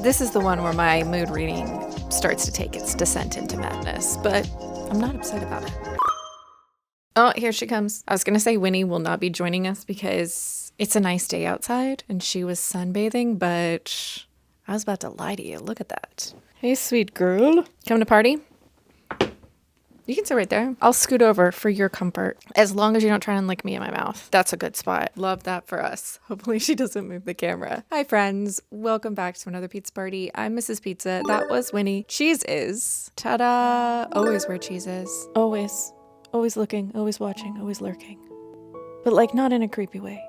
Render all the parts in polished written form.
This is the one where my mood reading starts to take its descent into madness, but I'm not upset about it. Oh, here she comes. I was going to say Winnie will not be joining us because it's a nice day outside and she was sunbathing, but I was about to lie to you. Look at that. Hey, sweet girl. Come to party? You can sit right there. I'll scoot over for your comfort. As long as you don't try and lick me in my mouth. That's a good spot. Love that for us. Hopefully she doesn't move the camera. Hi, friends. Welcome back to another pizza party. I'm Mrs. Pizza. That was Winnie. Cheese is. Ta-da. Always where cheese is. Always. Always looking, always watching, always lurking. But like not in a creepy way.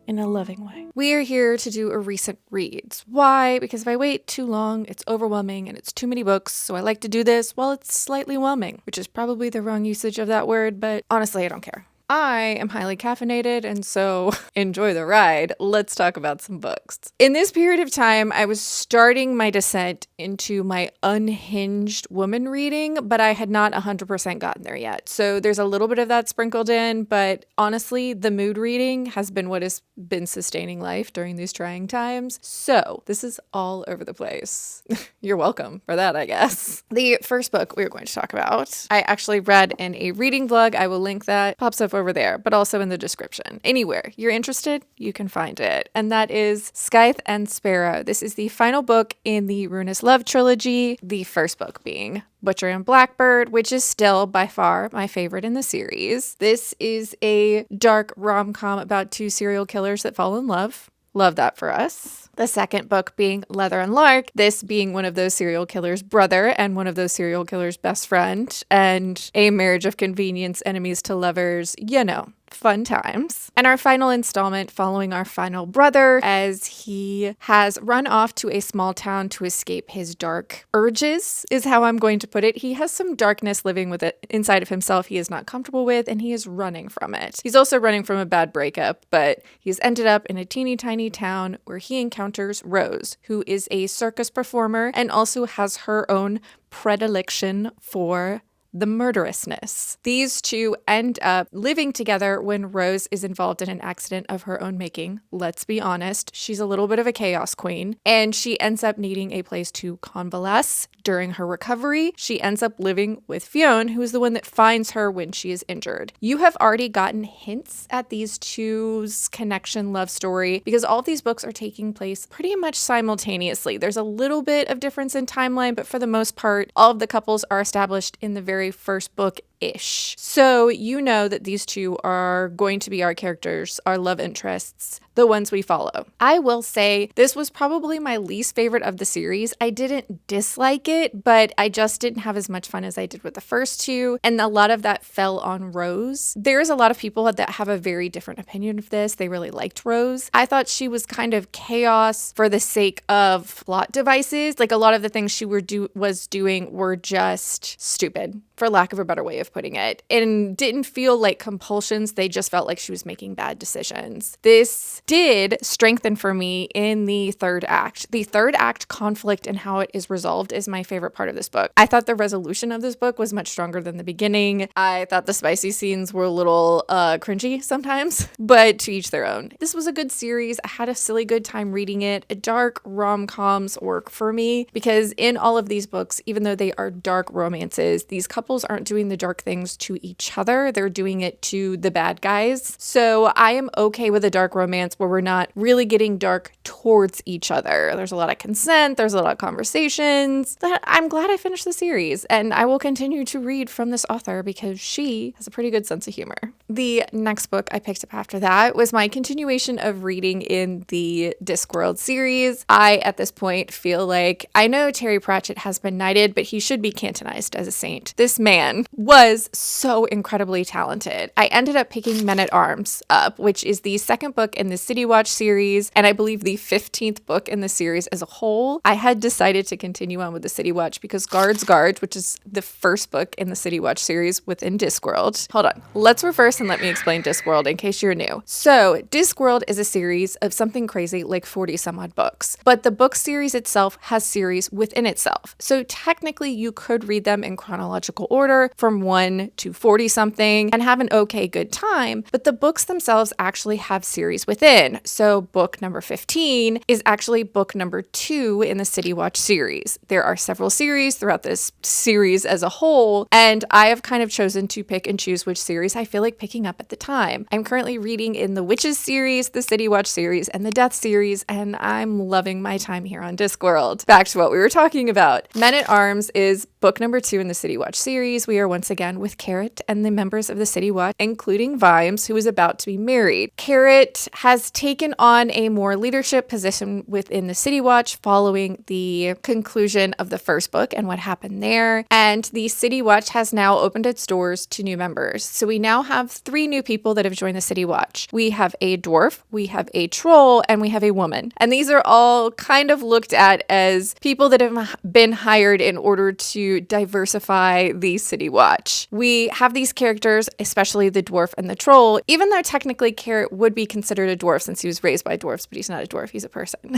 In a loving way. We are here to do a recent reads. Why? Because if I wait too long, it's overwhelming and it's too many books, so I like to do this while it's slightly whelming, which is probably the wrong usage of that word, but honestly, I don't care. I am highly caffeinated, and so enjoy the ride. Let's talk about some books. In this period of time, I was starting my descent into my unhinged woman reading, but I had not 100% gotten there yet. So there's a little bit of that sprinkled in, but honestly, the mood reading has been what has been sustaining life during these trying times. So this is all over the place. You're welcome for that, I guess. The first book we're going to talk about, I actually read in a reading vlog. I will link that. Pops up over there, but also in the description. Anywhere you're interested, you can find it. And that is Scythe and Sparrow. This is the final book in the Ruinous Love trilogy, the first book being Butcher and Blackbird, which is still by far my favorite in the series. This is a dark rom-com about two serial killers that fall in love. Love that for us. The second book being Leather and Lark, this being one of those serial killers' brother and one of those serial killers' best friend, and a marriage of convenience, enemies to lovers, you know. Fun times. And our final installment following our final brother as he has run off to a small town to escape his dark urges, is how I'm going to put it. He has some darkness living with it inside of himself he is not comfortable with, and he is running from it. He's also running from a bad breakup, but he's ended up in a teeny tiny town where he encounters Rose, who is a circus performer and also has her own predilection for the murderousness. These two end up living together when Rose is involved in an accident of her own making. Let's be honest, she's a little bit of a chaos queen, and she ends up needing a place to convalesce during her recovery. She ends up living with Fionn, who is the one that finds her when she is injured. You have already gotten hints at these two's connection love story because all of these books are taking place pretty much simultaneously. There's a little bit of difference in timeline, but for the most part, all of the couples are established in the very first book-ish. So you know that these two are going to be our characters, our love interests, the ones we follow. I will say this was probably my least favorite of the series. I didn't dislike it, but I just didn't have as much fun as I did with the first two, and a lot of that fell on Rose. There's a lot of people that have a very different opinion of this. They really liked Rose. I thought she was kind of chaos for the sake of plot devices. Like a lot of the things she was doing were just stupid, for lack of a better way of putting it, and didn't feel like compulsions. They just felt like she was making bad decisions. This did strengthen for me in the third act. The third act conflict and how it is resolved is my favorite part of this book. I thought the resolution of this book was much stronger than the beginning. I thought the spicy scenes were a little cringy sometimes, but to each their own. This was a good series. I had a silly good time reading it. Dark rom-coms work for me because in all of these books, even though they are dark romances, these couples aren't doing the dark things to each other. They're doing it to the bad guys. So I am okay with a dark romance where we're not really getting dark towards each other. There's a lot of consent. There's a lot of conversations. I'm glad I finished the series, and I will continue to read from this author because she has a pretty good sense of humor. The next book I picked up after that was my continuation of reading in the Discworld series. I, at this point, feel like I know Terry Pratchett has been knighted, but he should be canonized as a saint. This man was so incredibly talented. I ended up picking Men-at-Arms up, which is the second book in the City Watch series, and I believe the 15th book in the series as a whole. I had decided to continue on with the City Watch because Guards, which is the first book in the City Watch series within Discworld. Hold on. Let's reverse and let me explain Discworld in case you're new. So Discworld is a series of something crazy like 40 some odd books, but the book series itself has series within itself. So technically you could read them in chronological order from 1 21 to 40 something and have an okay good time, but the books themselves actually have series within. So book number 15 is actually book number 2 in the City Watch series. There are several series throughout this series as a whole, and I have kind of chosen to pick and choose which series I feel like picking up at the time. I'm currently reading in the Witches series, the City Watch series, and the Death series, and I'm loving my time here on Discworld. Back to what we were talking about. Men at Arms is book number 2 in the City Watch series. We are once again with Carrot and the members of the City Watch, including Vimes, who is about to be married. Carrot has taken on a more leadership position within the City Watch following the conclusion of the first book and what happened there. And the City Watch has now opened its doors to new members. So we now have 3 new people that have joined the City Watch. We have a dwarf, we have a troll, and we have a woman. And these are all kind of looked at as people that have been hired in order to diversify the City Watch. We have these characters, especially the dwarf and the troll, even though technically Carrot would be considered a dwarf since he was raised by dwarfs, but he's not a dwarf, he's a person.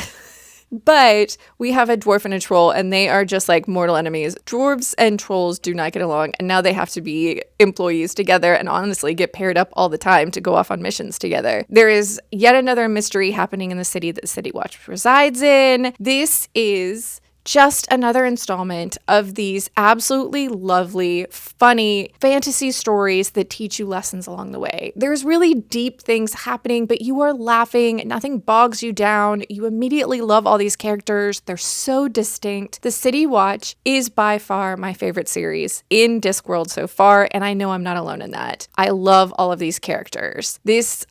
But we have a dwarf and a troll, and they are just like mortal enemies. Dwarves and trolls do not get along, and now they have to be employees together and honestly get paired up all the time to go off on missions together. There is yet another mystery happening in the city that the City Watch resides in. This is just another installment of these absolutely lovely, funny fantasy stories that teach you lessons along the way. There's really deep things happening, but you are laughing. Nothing bogs you down. You immediately love all these characters. They're so distinct. The City Watch is by far my favorite series in Discworld so far, and I know I'm not alone in that. I love all of these characters.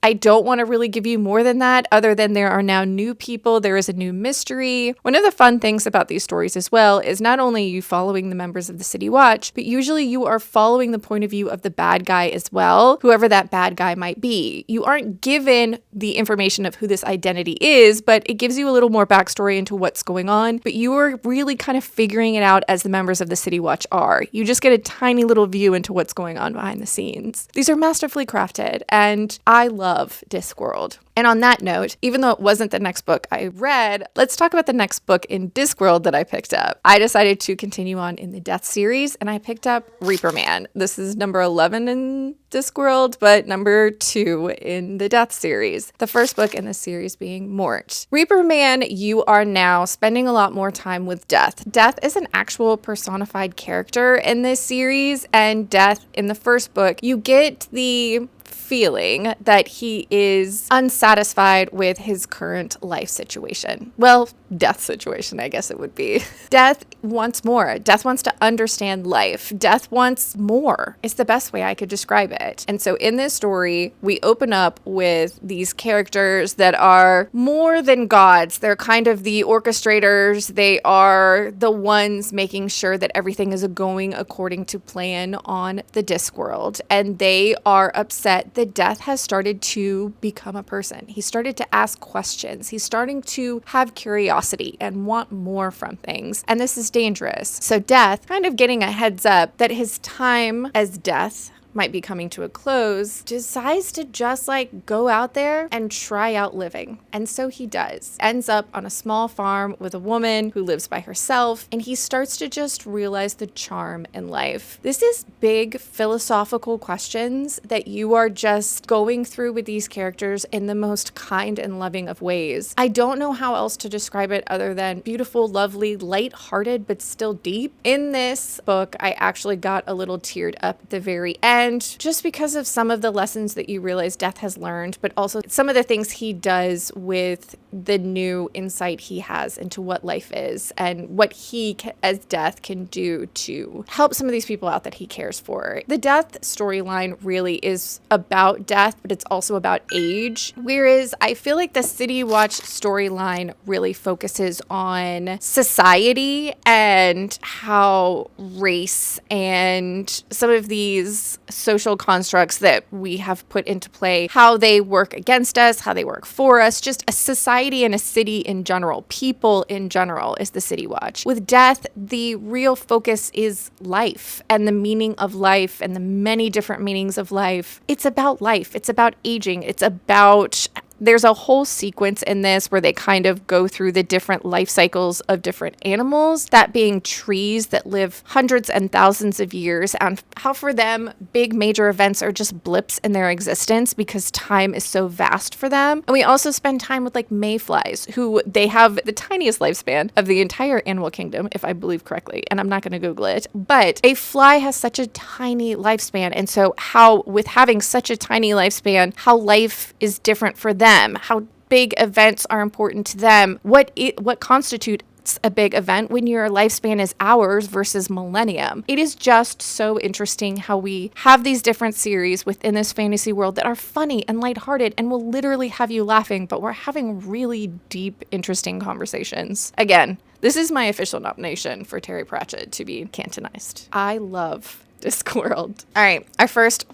I don't want to really give you more than that, other than there are now new people. There is a new mystery. One of the fun things about these stories as well is not only you following the members of the City Watch, but usually you are following the point of view of the bad guy as well, whoever that bad guy might be. You aren't given the information of who this identity is, but it gives you a little more backstory into what's going on, but you are really kind of figuring it out as the members of the City Watch are. You just get a tiny little view into what's going on behind the scenes. These are masterfully crafted, and I love Discworld. And on that note, even though it wasn't the next book I read, let's talk about the next book in Discworld that I picked up. I decided to continue on in the Death series, and I picked up Reaper Man. This is number 11 in Discworld, but number 2 in the Death series. The first book in the series being Mort. Reaper Man, you are now spending a lot more time with Death. Death is an actual personified character in this series, and Death, in the first book, you get the feeling that he is unsatisfied with his current life situation. Well, death situation, I guess it would be. Death wants more. Death wants to understand life. Death wants more. It's the best way I could describe it. And so in this story, we open up with these characters that are more than gods. They're kind of the orchestrators. They are the ones making sure that everything is going according to plan on the Discworld. And they are upset that Death has started to become a person. He started to ask questions. He's starting to have curiosity and want more from things. And this is dangerous. So Death, kind of getting a heads up that his time as Death might be coming to a close, decides to just like go out there and try out living. And so he does. Ends up on a small farm with a woman who lives by herself, and he starts to just realize the charm in life. This is big philosophical questions that you are just going through with these characters in the most kind and loving of ways. I don't know how else to describe it other than beautiful, lovely, light-hearted, but still deep. In this book, I actually got a little teared up at the very end, just because of some of the lessons that you realize Death has learned, but also some of the things he does with the new insight he has into what life is and what he as Death can do to help some of these people out that he cares for. The Death storyline really is about death, but it's also about age. Whereas I feel like the City Watch storyline really focuses on society and how race and some of these social constructs that we have put into play, how they work against us, how they work for us, just a society and a city in general, people in general is the City Watch. With Death, the real focus is life and the meaning of life and the many different meanings of life. It's about life. It's about aging. It's about There's a whole sequence in this where they kind of go through the different life cycles of different animals, that being trees that live hundreds and thousands of years, and how for them, big major events are just blips in their existence because time is so vast for them. And we also spend time with like mayflies, who they have the tiniest lifespan of the entire animal kingdom, if I believe correctly, and I'm not going to Google it, but a fly has such a tiny lifespan. And so how, with having such a tiny lifespan, how life is different for them, how big events are important to them, what constitutes a big event when your lifespan is hours versus millennium. It is just so interesting how we have these different series within this fantasy world that are funny and lighthearted and will literally have you laughing, but we're having really deep, interesting conversations. Again, this is my official nomination for Terry Pratchett to be canonized. I love Discworld. All right, our first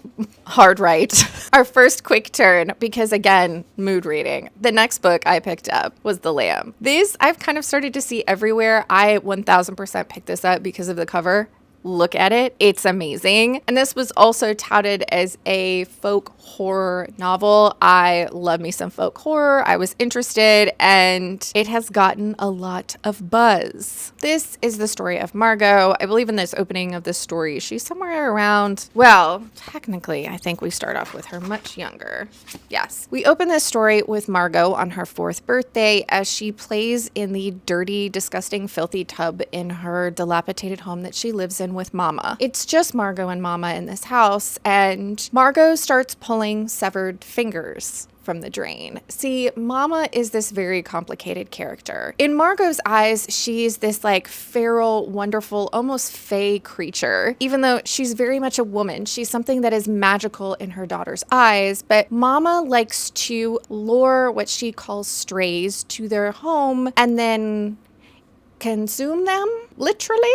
hard right, our first quick turn, because again, mood reading. The next book I picked up was The Lamb. This I've kind of started to see everywhere. I 1000% picked this up because of the cover. Look at it. It's amazing. And this was also touted as a folk horror novel. I love me some folk horror. I was interested, and it has gotten a lot of buzz. This is the story of Margot. I believe in this opening of this story, she's somewhere around, well, technically, I think we start off with her much younger. Yes. We open this story with Margot on her 4th birthday as she plays in the dirty, disgusting, filthy tub in her dilapidated home that she lives in with Mama. It's just Margot and Mama in this house, and Margot starts pulling severed fingers from the drain. See, Mama is this very complicated character. In Margot's eyes, she's this like feral, wonderful, almost fey creature. Even though she's very much a woman, she's something that is magical in her daughter's eyes. But Mama likes to lure what she calls strays to their home and then consume them, literally.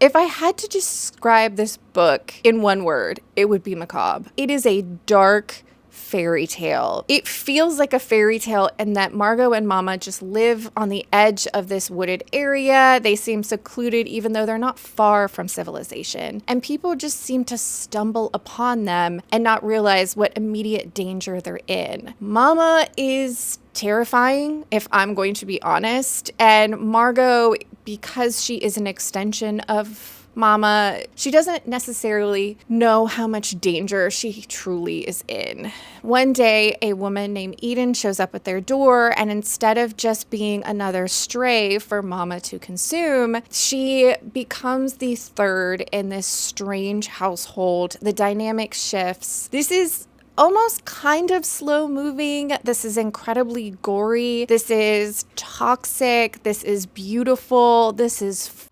If I had to describe this book in one word, it would be macabre. It is a dark fairy tale. It feels like a fairy tale in that Margot and Mama just live on the edge of this wooded area. They seem secluded even though they're not far from civilization. And people just seem to stumble upon them and not realize what immediate danger they're in. Mama is terrifying, if I'm going to be honest. And Margot, because she is an extension of Mama, she doesn't necessarily know how much danger she truly is in. One day, a woman named Eden shows up at their door, and instead of just being another stray for Mama to consume, she becomes the third in this strange household. The dynamic shifts. This is almost kind of slow moving. This is incredibly gory. This is toxic. This is beautiful. This is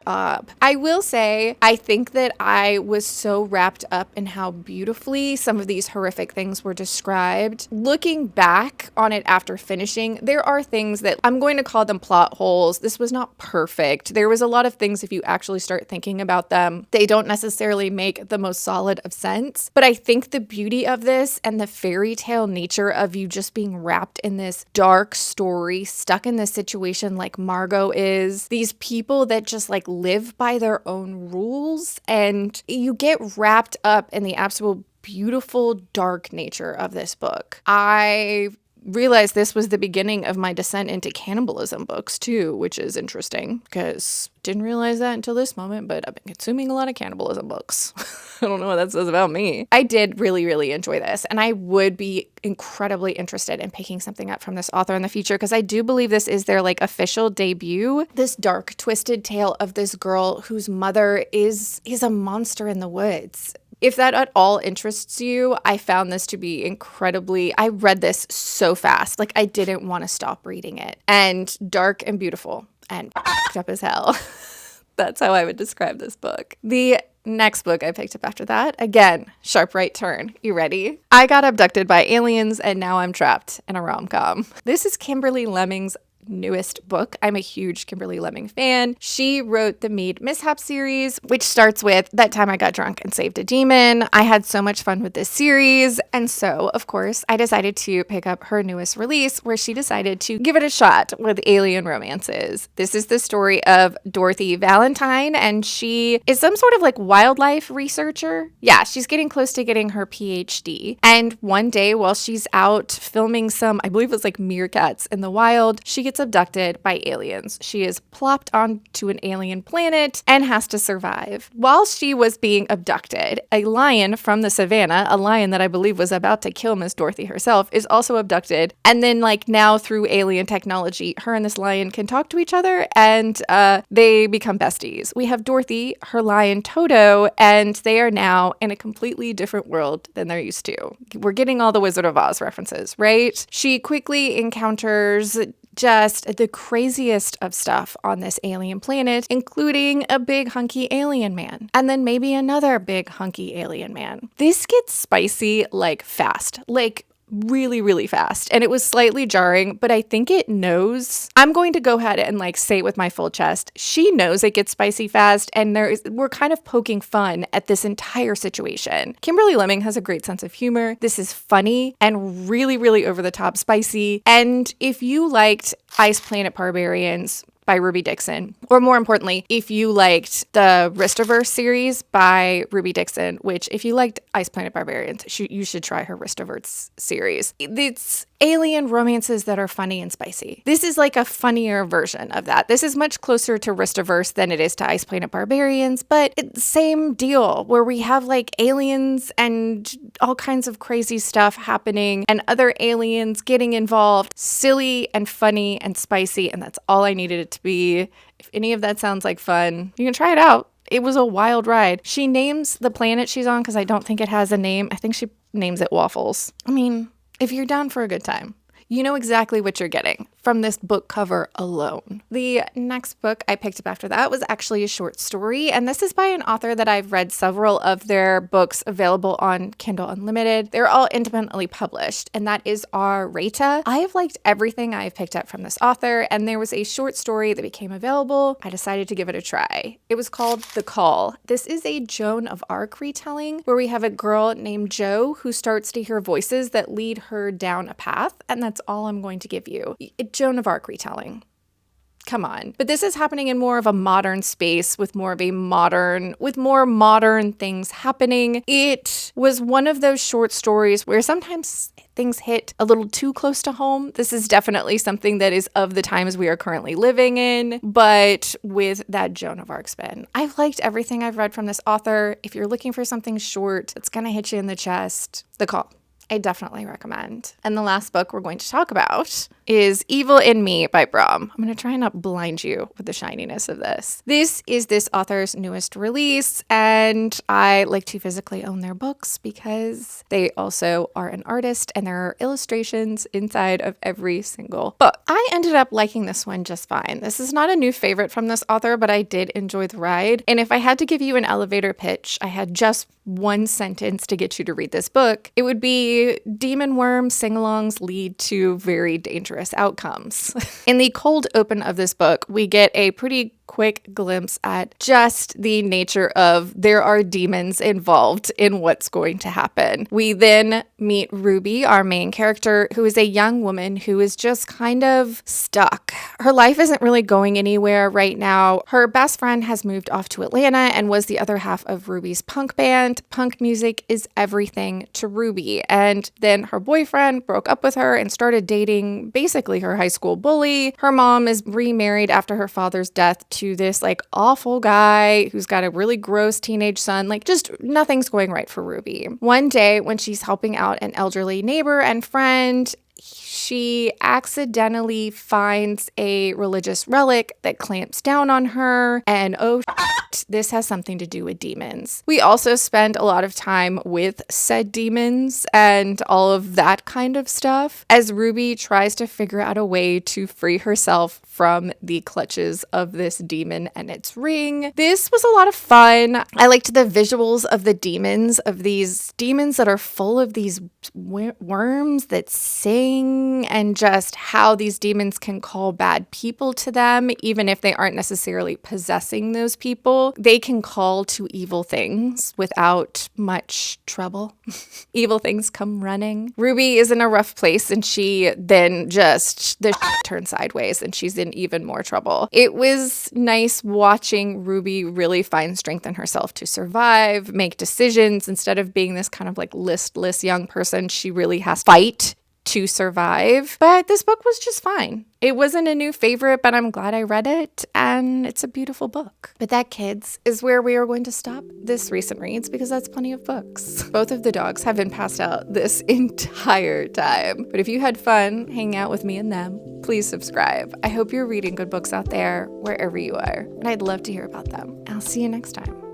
up. I will say, I think that I was so wrapped up in how beautifully some of these horrific things were described. Looking back on it after finishing, there are things that I'm going to call them plot holes. This was not perfect. There was a lot of things, if you actually start thinking about them, they don't necessarily make the most solid of sense. But I think the beauty of this and the fairy tale nature of you just being wrapped in this dark story, stuck in this situation like Margot is, these people that just like live by their own rules, and you get wrapped up in the absolute beautiful dark nature of this book. I realized this was the beginning of my descent into cannibalism books too, which is interesting because didn't realize that until this moment, but I've been consuming a lot of cannibalism books. I don't know what that says about me. I did really, really enjoy this, and I would be incredibly interested in picking something up from this author in the future because I do believe this is their like official debut. This dark, twisted tale of this girl whose mother is a monster in the woods. If that at all interests you, I found this to be I read this so fast. Like I didn't want to stop reading it. And dark and beautiful and up as hell. That's how I would describe this book. The next book I picked up after that, again, sharp right turn. You ready? I got abducted by aliens and now I'm trapped in a rom-com. This is Kimberly Lemming's newest book. I'm a huge Kimberly Lemming fan. She wrote the Mead Mishap series, which starts with That Time I Got Drunk and Saved a Demon. I had so much fun with this series. And so, of course, I decided to pick up her newest release where she decided to give it a shot with alien romances. This is the story of Dorothy Valentine, and she is some sort of like wildlife researcher. Yeah, she's getting close to getting her PhD. And one day while she's out filming some, I believe it's like meerkats in the wild, she gets abducted by aliens. She is plopped onto an alien planet and has to survive. While she was being abducted, a lion from the savannah, a lion that I believe was about to kill Miss Dorothy herself, is also abducted. And then like now through alien technology, her and this lion can talk to each other and they become besties. We have Dorothy, her lion Toto, and they are now in a completely different world than they're used to. We're getting all the Wizard of Oz references, right? She quickly encounters just the craziest of stuff on this alien planet, including a big hunky alien man, and then maybe another big hunky alien man. This gets spicy like fast, like really, really fast. And it was slightly jarring, but I think it knows. I'm going to go ahead and like say it with my full chest. She knows it gets spicy fast, and we're kind of poking fun at this entire situation. Kimberly Lemming has a great sense of humor. This is funny and really, really over the top spicy. And if you liked Ice Planet Barbarians by Ruby Dixon, or more importantly, if you liked the Ristoverse series by Ruby Dixon, which if you liked Ice Planet Barbarians, you should try her Ristoverse series. It's alien romances that are funny and spicy. This is like a funnier version of that. This is much closer to Ristoverse than it is to Ice Planet Barbarians, but it's same deal where we have like aliens and all kinds of crazy stuff happening and other aliens getting involved. Silly and funny and spicy, and that's all I needed it to be. If any of that sounds like fun, you can try it out. It was a wild ride. She names the planet she's on because I don't think it has a name. I think she names it Waffles. I mean, if you're down for a good time, you know exactly what you're getting from this book cover alone. The next book I picked up after that was actually a short story, and this is by an author that I've read several of their books available on Kindle Unlimited. They're all independently published, and that is Raeta. I have liked everything I've picked up from this author, and there was a short story that became available. I decided to give it a try. It was called The Call. This is a Joan of Arc retelling where we have a girl named Jo who starts to hear voices that lead her down a path, and that's all I'm going to give you. Joan of Arc retelling. Come on. But this is happening in more of a modern space with more modern things happening. It was one of those short stories where sometimes things hit a little too close to home. This is definitely something that is of the times we are currently living in, but with that Joan of Arc spin. I've liked everything I've read from this author. If you're looking for something short that's gonna hit you in the chest, The Call. I definitely recommend. And the last book we're going to talk about is Evil in Me by Brom. I'm going to try and not blind you with the shininess of this. This is this author's newest release, and I like to physically own their books because they also are an artist and there are illustrations inside of every single book. I ended up liking this one just fine. This is not a new favorite from this author, but I did enjoy the ride. And if I had to give you an elevator pitch, I had just one sentence to get you to read this book, it would be demon worm sing-alongs lead to very dangerous outcomes. In the cold open of this book, we get a pretty quick glimpse at just the nature of there are demons involved in what's going to happen. We then meet Ruby, our main character, who is a young woman who is just kind of stuck. Her life isn't really going anywhere right now. Her best friend has moved off to Atlanta and was the other half of Ruby's punk band. Punk music is everything to Ruby. And then her boyfriend broke up with her and started dating basically her high school bully. Her mom is remarried after her father's death to this like awful guy who's got a really gross teenage son. Like just nothing's going right for Ruby. One day when she's helping out an elderly neighbor and friend, she accidentally finds a religious relic that clamps down on her, and but this has something to do with demons. We also spend a lot of time with said demons and all of that kind of stuff as Ruby tries to figure out a way to free herself from the clutches of this demon and its ring. This was a lot of fun. I liked the visuals of the demons, of these demons that are full of these worms that sing, and just how these demons can call bad people to them, even if they aren't necessarily possessing those people. They can call to evil things without much trouble. Evil things come running. Ruby is in a rough place, and she then just, the shit turns sideways and she's in even more trouble. It was nice watching Ruby really find strength in herself to survive, make decisions. Instead of being this kind of like listless young person, she really has to fight to survive. But this book was just fine. It wasn't a new favorite, but I'm glad I read it, and it's a beautiful book. But that, kids, is where we are going to stop this recent reads, because that's plenty of books. Both of the dogs have been passed out this entire time. But if you had fun hanging out with me and them, please subscribe. I hope you're reading good books out there wherever you are, and I'd love to hear about them. I'll see you next time.